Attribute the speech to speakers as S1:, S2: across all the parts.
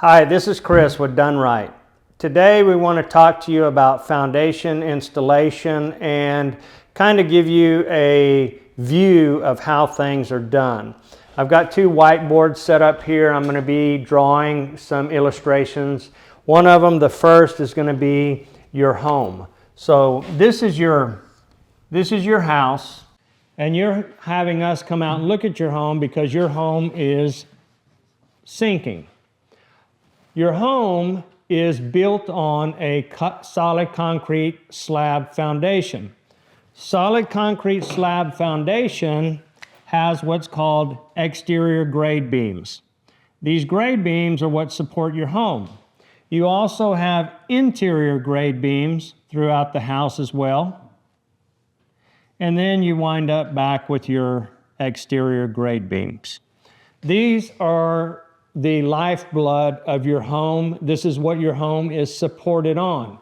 S1: Hi, this is Chris with Done Right. Today we want to talk to you about foundation installation and kind of give you a view of how things are done. I've got two whiteboards set up here. I'm going to be drawing some illustrations. One of them, the first, is going to be your home. So this is your house, and you're having us come out and look at your home because your home is sinking. Your home is built on a solid concrete slab foundation. Solid concrete slab foundation has what's called exterior grade beams. These grade beams are what support your home. You also have interior grade beams throughout the house as well. And then you wind up back with your exterior grade beams. These are the lifeblood of your home. This is what your home is supported on.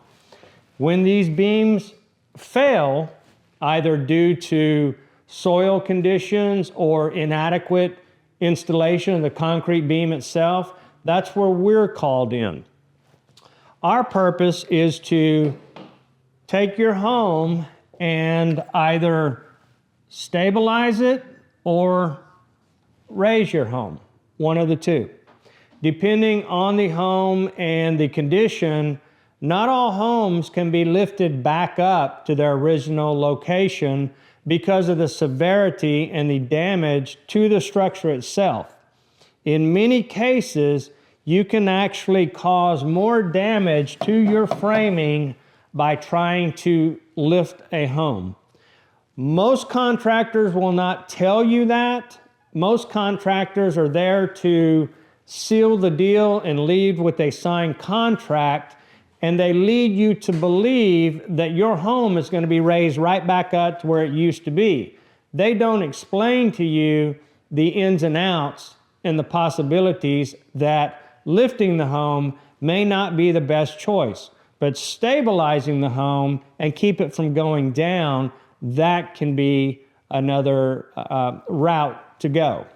S1: When these beams fail, either due to soil conditions or inadequate installation of the concrete beam itself, that's where we're called in. Our purpose is to take your home and either stabilize it or raise your home, one of the two. Depending on the home and the condition, not all homes can be lifted back up to their original location because of the severity and the damage to the structure itself. In many cases, you can actually cause more damage to your framing by trying to lift a home. Most contractors will not tell you that. Most contractors are there to seal the deal and leave with a signed contract, and they lead you to believe that your home is going to be raised right back up to where it used to be. They don't explain to you the ins and outs and the possibilities that lifting the home may not be the best choice, but stabilizing the home and keep it from going down, that can be another route to go.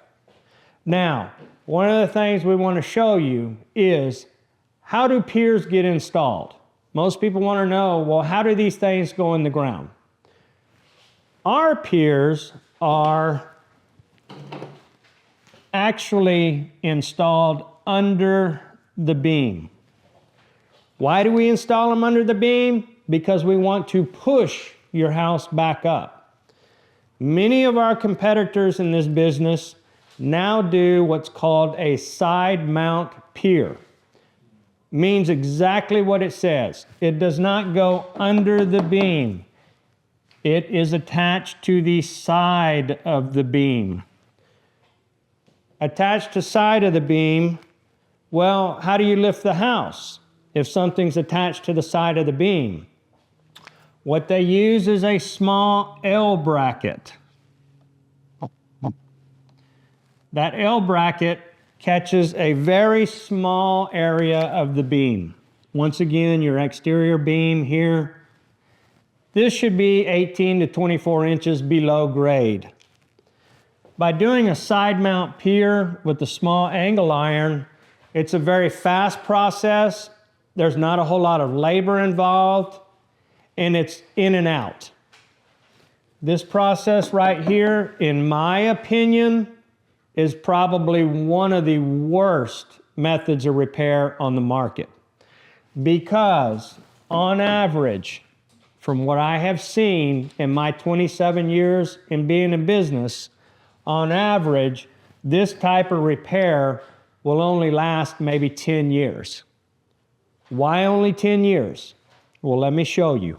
S1: Now, one of the things we want to show you is, how do piers get installed? Most people want to know, well, how do these things go in the ground? Our piers are actually installed under the beam. Why do we install them under the beam? Because we want to push your house back up. Many of our competitors in this business now do what's called a side mount pier. Means exactly what it says. It does not go under the beam. It is attached to the side of the beam. Attached to side of the beam, well, how do you lift the house if something's attached to the side of the beam? What they use is a small L bracket. That L bracket catches a very small area of the beam. Once again, your exterior beam here, this should be 18 to 24 inches below grade. By doing a side mount pier with the small angle iron, it's a very fast process. There's not a whole lot of labor involved, and it's in and out. This process right here, in my opinion, is probably one of the worst methods of repair on the market. Because on average, from what I have seen in my 27 years in being in business, on average, this type of repair will only last maybe 10 years. Why only 10 years? Well, let me show you.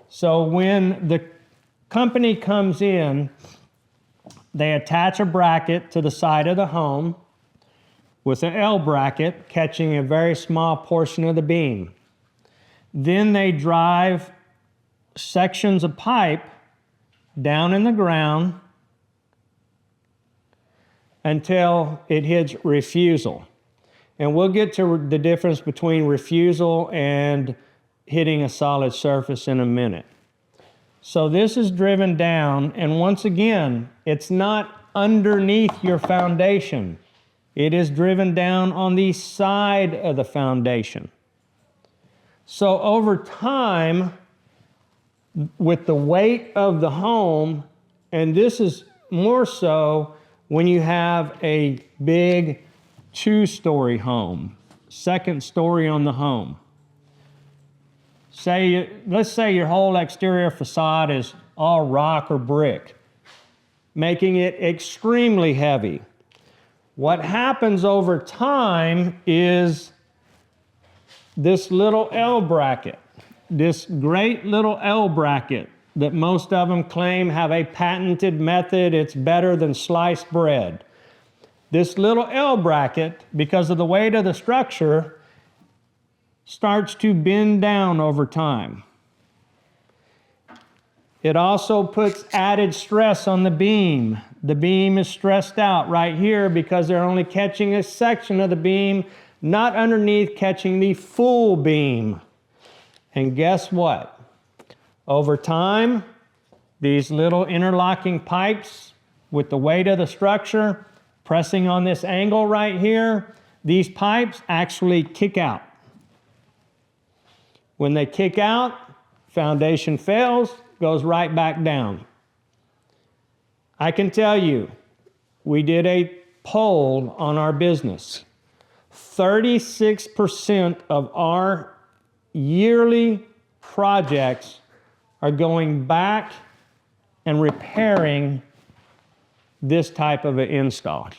S1: So when the company comes in, they attach a bracket to the side of the home with an L bracket catching a very small portion of the beam. Then they drive sections of pipe down in the ground until it hits refusal. And we'll get to the difference between refusal and hitting a solid surface in a minute. So this is driven down, and once again, it's not underneath your foundation. It is driven down on the side of the foundation. So over time, with the weight of the home, and this is more so when you have a big 2-story home, second story on the home. Let's say your whole exterior facade is all rock or brick, making it extremely heavy. What happens over time is this little L bracket, this great little L bracket that most of them claim have a patented method, it's better than sliced bread. This little L bracket, because of the weight of the structure, starts to bend down over time. It also puts added stress on the beam. The beam is stressed out right here because they're only catching a section of the beam, not underneath catching the full beam. And guess what? Over time, these little interlocking pipes with the weight of the structure pressing on this angle right here, these pipes actually kick out. When they kick out, foundation fails, goes right back down. I can tell you, we did a poll on our business. 36% of our yearly projects are going back and repairing this type of an install.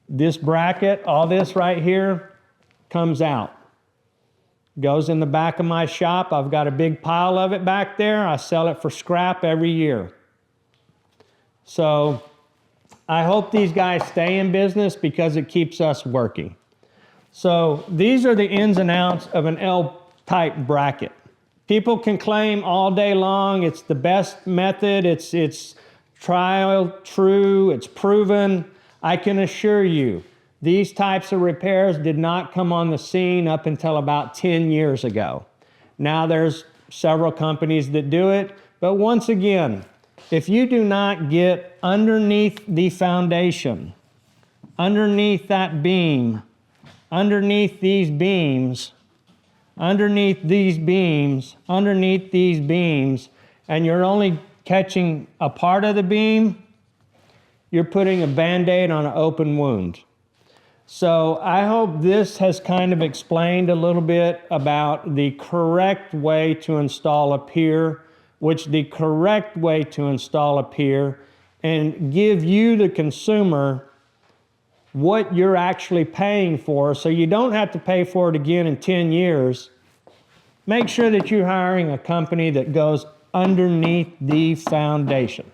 S1: This bracket, all this right here, comes out. Goes in the back of my shop. I've got a big pile of it back there. I sell it for scrap every year. So I hope these guys stay in business because it keeps us working. So these are the ins and outs of an L-type bracket. People can claim all day long it's the best method, it's trial, true, it's proven. I can assure you, these types of repairs did not come on the scene up until about 10 years ago. Now there's several companies that do it, but once again, if you do not get underneath the foundation, underneath that beam, underneath these beams, underneath these beams, underneath these beams, and you're only catching a part of the beam, you're putting a Band-Aid on an open wound. So I hope this has kind of explained a little bit about the correct way to install a pier, and give you, the consumer, what you're actually paying for, so you don't have to pay for it again in 10 years. Make sure that you're hiring a company that goes underneath the foundation.